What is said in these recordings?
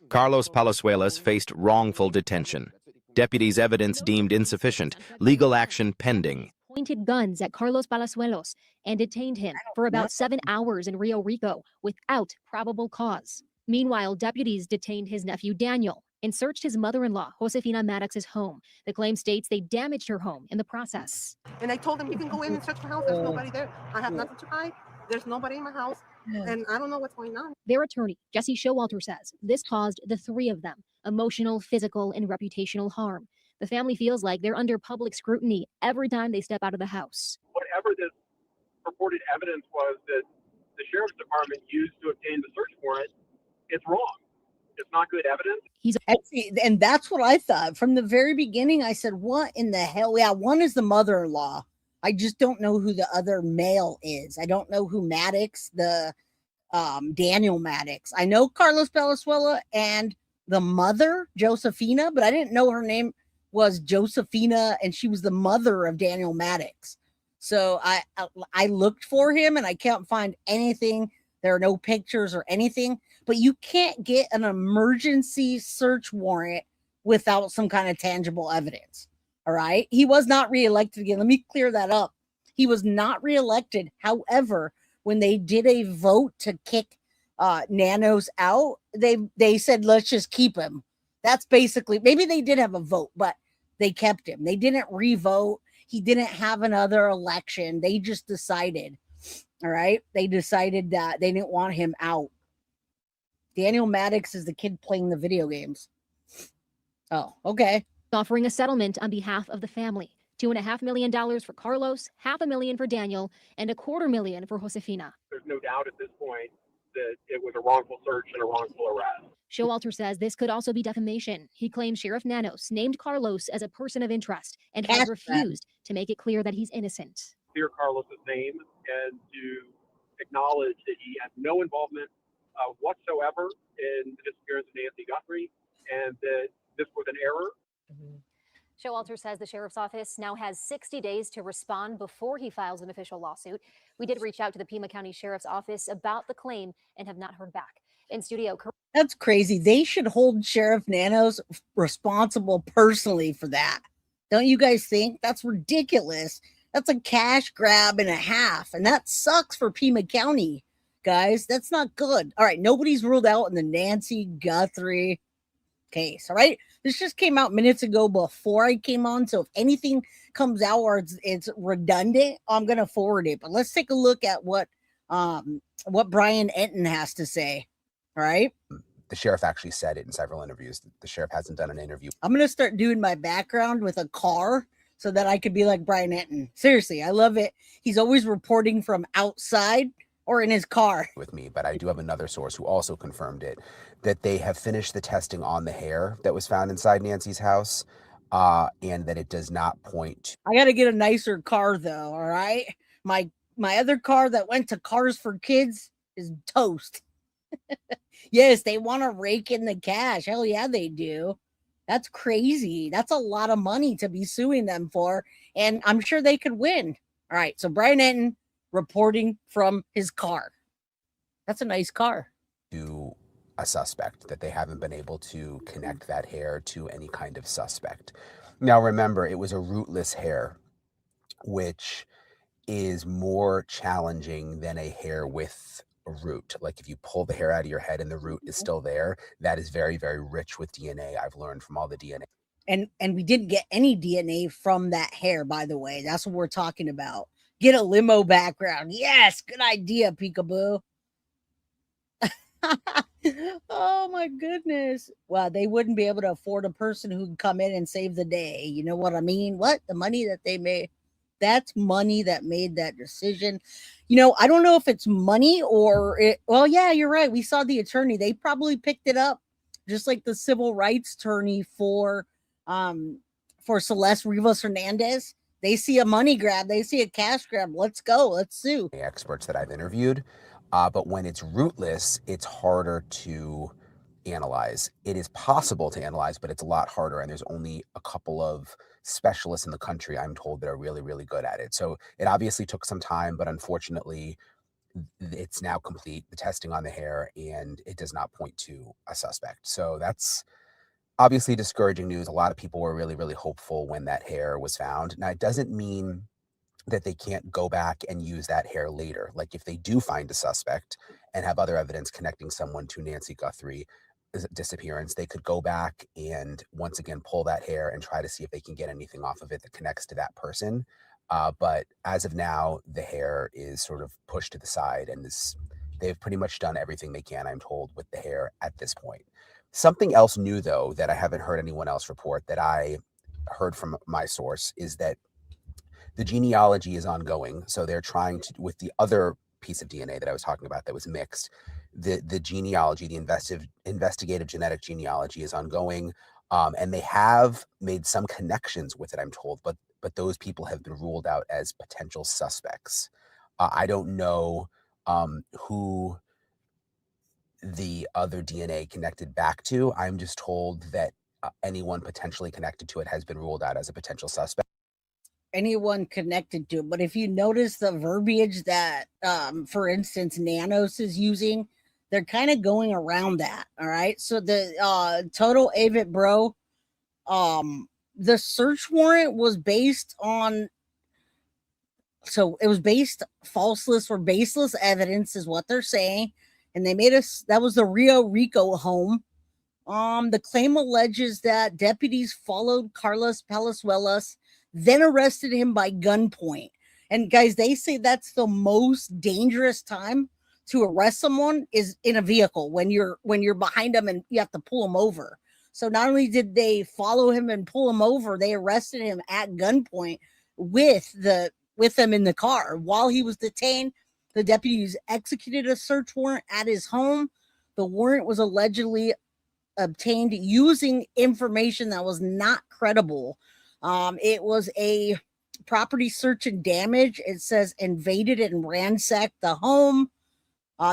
Carlos Palazuelos faced wrongful detention. Deputies' evidence deemed insufficient. Legal action pending. Pointed guns at Carlos Palazuelos and detained him for about 7 hours in Rio Rico without probable cause. Meanwhile, deputies detained his nephew Daniel and searched his mother-in-law, Josefina Maddox's home. The claim states they damaged her home in the process. And I told him, you can go in and search my house. There's nobody there. I have nothing to hide. There's nobody in my house. And I don't know what's going on. Their attorney, Jesse Showalter, says this caused the three of them emotional, physical, and reputational harm. The family feels like they're under public scrutiny every time they step out of the house. Whatever this purported evidence was that the sheriff's department used to obtain the search warrant, it's wrong. It's not good evidence. And that's what I thought from the very beginning. I said, what in the hell? Yeah, one is the mother-in-law. I just don't know who the other male is. I don't know who Maddox, the Daniel Maddox. I know Carlos Palazuelos and the mother, Josefina, but I didn't know her name was Josefina, and she was the mother of Daniel Maddox. So I looked for him, and I can't find anything. There are no pictures or anything, but you can't get an emergency search warrant without some kind of tangible evidence. All right. He was not reelected again. Let me clear that up. He was not reelected. However, when they did a vote to kick Nanos out, they said, let's just keep him. That's basically, maybe they did have a vote, but they kept him. They didn't re-vote. He didn't have another election. They just decided. All right. They decided that they didn't want him out. Daniel Maddox is the kid playing the video games. Oh, okay. Offering a settlement on behalf of the family. $2.5 million for Carlos, $500,000 for Daniel, and $250,000 for Josefina. There's no doubt at this point that it was a wrongful search and a wrongful arrest. Showalter says this could also be defamation. He claims Sheriff Nanos named Carlos as a person of interest and has refused to make it clear that he's innocent. Clear Carlos's name and to acknowledge that he had no involvement whatsoever in the disappearance of Nancy Guthrie and that this was an error. Showalter says the sheriff's office now has 60 days to respond before he files an official lawsuit. We did reach out to the Pima County Sheriff's Office about the claim and have not heard back. In studio. That's crazy. They should hold Sheriff Nanos responsible personally for that. Don't you guys think? That's ridiculous. That's a cash grab and a half. And that sucks for Pima County, guys. That's not good. All right. Nobody's ruled out in the Nancy Guthrie case. All right. This just came out minutes ago before I came on. So if anything comes out or it's redundant, I'm going to forward it. But let's take a look at what Brian Enton has to say. All right. The sheriff actually said it in several interviews. The sheriff hasn't done an interview. I'm going to start doing my background with a car so that I could be like Brian Enton. Seriously, I love it. He's always reporting from outside or in his car. With me, but I do have another source who also confirmed it, that they have finished the testing on the hair that was found inside Nancy's house, and that it does not point to... I got to get a nicer car, though, all right? My other car that went to Cars for Kids is toast. Yes, they want to rake in the cash. Hell yeah, they do. That's crazy. That's a lot of money to be suing them for, and I'm sure they could win. All right, so Brian Enton reporting from his car. That's a nice car. To a suspect, that they haven't been able to connect that hair to any kind of suspect. Now, remember, it was a rootless hair, which is more challenging than a hair with a root. Like if you pull the hair out of your head and the root is still there, that is very, very rich with DNA. I've learned from all the DNA. And we didn't get any DNA from that hair, by the way. That's what we're talking about. Get a limo background. Yes, good idea, Peekaboo. Oh my goodness. Well, they wouldn't be able to afford a person who'd come in and save the day. You know what I mean? What? The money that they made. That's money that made that decision. You know, I don't know if it's money or it. Well, yeah, you're right. We saw the attorney. They probably picked it up just like the civil rights attorney for Celeste Rivas Hernandez. They see a money grab. They see a cash grab. Let's go. Let's sue. Experts that I've interviewed. But when it's rootless, it's harder to analyze. It is possible to analyze, but it's a lot harder. And there's only a couple of specialists in the country, I'm told, that are really, really good at it. So it obviously took some time, but unfortunately, it's now complete, the testing on the hair, and it does not point to a suspect. So that's obviously discouraging news. A lot of people were really, really hopeful when that hair was found. Now, it doesn't mean that they can't go back and use that hair later. Like if they do find a suspect and have other evidence connecting someone to Nancy Guthrie's disappearance, they could go back and once again pull that hair and try to see if they can get anything off of it that connects to that person. But as of now, the hair is sort of pushed to the side, and they've pretty much done everything they can, I'm told, with the hair at this point. Something else new, though, that I haven't heard anyone else report that I heard from my source is that the genealogy is ongoing. So they're trying to, with the other piece of DNA that I was talking about that was mixed, the genealogy, the investigative genetic genealogy is ongoing. And they have made some connections with it, I'm told, but those people have been ruled out as potential suspects. I don't know who the other DNA connected back to. I'm just told that anyone potentially connected to it has been ruled out as a potential suspect. Anyone connected to it. But if you notice the verbiage that, for instance, Nanos is using, they're kind of going around that. All right. So the total Avit Bro, the search warrant was based on, so it was based falseless or baseless evidence is what they're saying. And they made us, that was the Rio Rico home. The claim alleges that deputies followed Carlos Palazuelos, then arrested him by gunpoint. And guys, they say that's the most dangerous time to arrest someone is in a vehicle when you're behind them and you have to pull them over. So not only did they follow him and pull him over, they arrested him at gunpoint with them in the car. While he was detained, the deputies executed a search warrant at his home. The warrant was allegedly obtained using information that was not credible. It was a property search and damage. It says invaded and ransacked the home.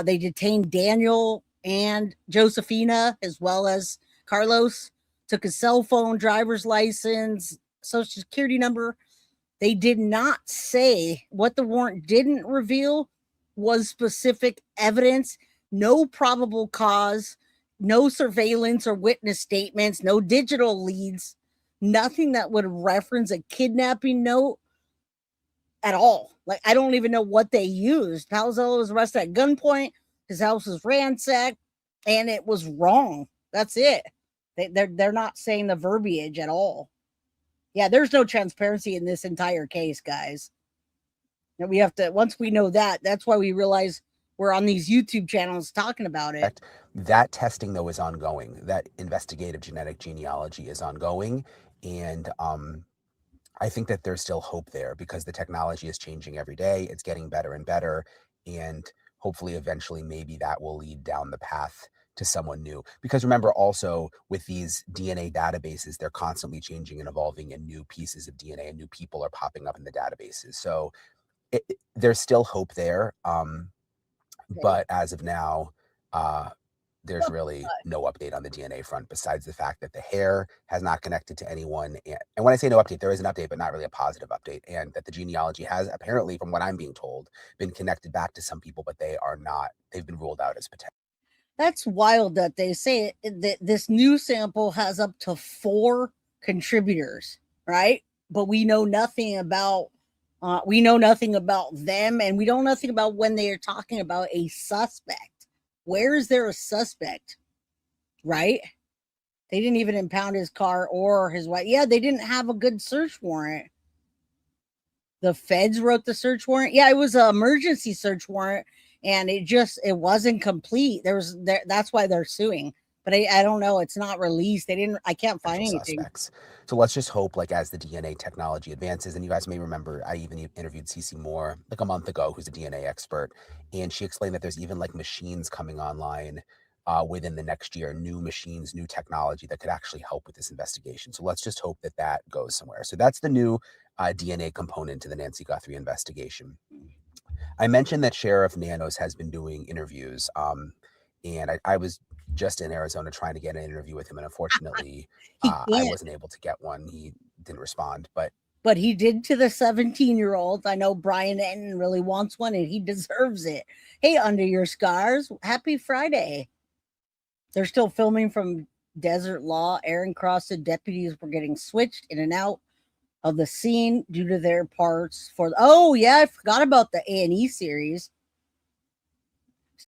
They detained Daniel and Josefina as well as Carlos, took a cell phone, driver's license, social security number. They did not say, what the warrant didn't reveal was specific evidence, no probable cause, no surveillance or witness statements, no digital leads, nothing that would reference a kidnapping note at all. Like, I don't even know what they used. Palazuelos was arrested at gunpoint. His house was ransacked, and it was wrong. That's it. They're not saying the verbiage at all. Yeah, there's no transparency in this entire case, guys. And we have to, once we know that, that's why we realize we're on these YouTube channels talking about it. That testing, though, is ongoing. That investigative genetic genealogy is ongoing. And I think that there's still hope there because the technology is changing every day. It's getting better and better. And hopefully, eventually, maybe that will lead down the path to someone new. Because remember, also, with these DNA databases, they're constantly changing and evolving, and new pieces of DNA and new people are popping up in the databases. So there's still hope there. But as of now, there's really no update on the DNA front besides the fact that the hair has not connected to anyone. And when I say no update, there is an update, but not really a positive update. And that the genealogy has apparently, from what I'm being told, been connected back to some people, but they are not, they've been ruled out as potential. That's wild that they say that this new sample has up to 4 contributors, right? But we know nothing about them, and we know nothing about when they are talking about a suspect. Where is there a suspect? Right? They didn't even impound his car or his wife. Yeah, they didn't have a good search warrant. The feds wrote the search warrant. Yeah, it was an emergency search warrant, and it wasn't complete. That's why they're suing. But I don't know. It's not released. I can't find anything. Suspects. So let's just hope, like, as the DNA technology advances, and you guys may remember, I even interviewed Cece Moore like a month ago, who's a DNA expert, and she explained that there's even like machines coming online within the next year, new machines, new technology that could actually help with this investigation. So let's just hope that that goes somewhere. So that's the new DNA component to the Nancy Guthrie investigation. I mentioned that Sheriff Nanos has been doing interviews, and I was just in Arizona trying to get an interview with him, and unfortunately, I wasn't able to get one. He didn't respond. But but he did to the 17-year-old. I know Brian Enton really wants one, and he deserves it. Hey, Under Your Scars, happy Friday. They're still filming from Desert Law. Aaron Cross said deputies were getting switched in and out of the scene due to their parts for. Oh yeah, I forgot about the A&E series.